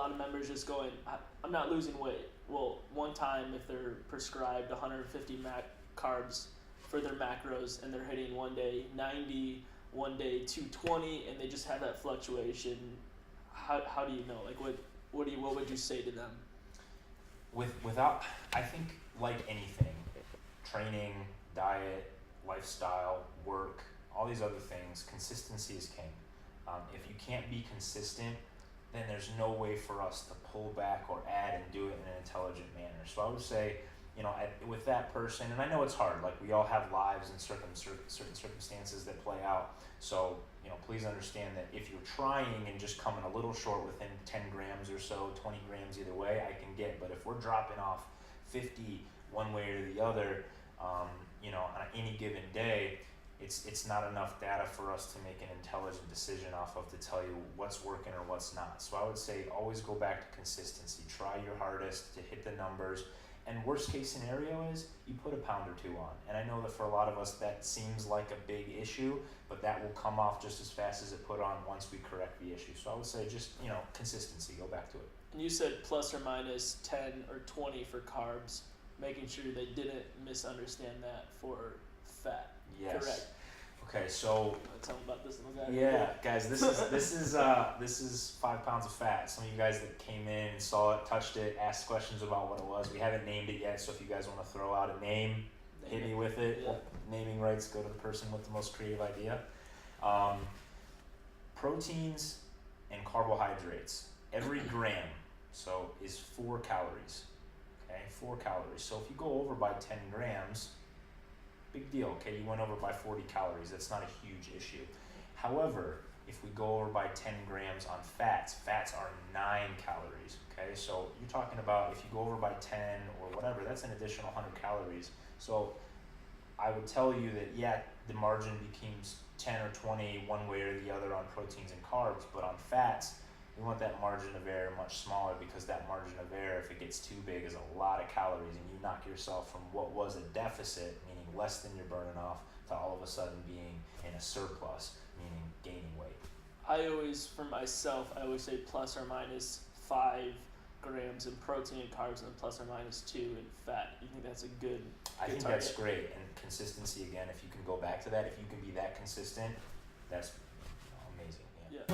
lot of members just going, I'm not losing weight. Well, one time if they're prescribed 150 carbs for their macros and they're hitting one day 90, one day 220, and they just have that fluctuation, how do you know? Like what would you say to them? Without, I think like anything, training, diet, lifestyle, work, all these other things, consistency is king. If you can't be consistent, then there's no way for us to pull back or add and do it in an intelligent manner. So I would say, with that person, and I know it's hard, like we all have lives and certain circumstances that play out. So, please understand that if you're trying and just coming a little short within 10 grams or so, 20 grams either way, I can get. But if we're dropping off 50 one way or the other, on any given day, it's not enough data for us to make an intelligent decision off of to tell you what's working or what's not. So I would say always go back to consistency. Try your hardest to hit the numbers. And worst case scenario is you put a pound or two on. And I know that for a lot of us that seems like a big issue, but that will come off just as fast as it put on once we correct the issue. So I would say just, consistency, go back to it. And you said plus or minus 10 or 20 for carbs, making sure they didn't misunderstand that for fat. Yes. Correct. Okay, so tell them about this one, guy. Yeah, guys, this is 5 pounds of fat. Some of you guys that came in and saw it, touched it, asked questions about what it was. We haven't named it yet, so if you guys want to throw out a name, hit me with it. Yeah. Naming rights go to the person with the most creative idea. Proteins and carbohydrates. Every gram is 4 calories. Okay, 4 calories. So if you go over by 10 grams. Big deal, okay, you went over by 40 calories, that's not a huge issue. However, if we go over by 10 grams on fats are 9 calories, okay? So you're talking about if you go over by 10 or whatever, that's an additional 100 calories. So I would tell you that, the margin becomes 10 or 20 one way or the other on proteins and carbs, but on fats, we want that margin of error much smaller because that margin of error, if it gets too big, is a lot of calories and you knock yourself from what was a deficit, meaning less than you're burning off, to all of a sudden being in a surplus, meaning gaining weight. For myself, I always say plus or minus 5 grams in protein and carbs and plus or minus 2 in fat. You think that's a good I think target? That's great. And consistency, again, if you can go back to that, if you can be that consistent, that's amazing. Yeah.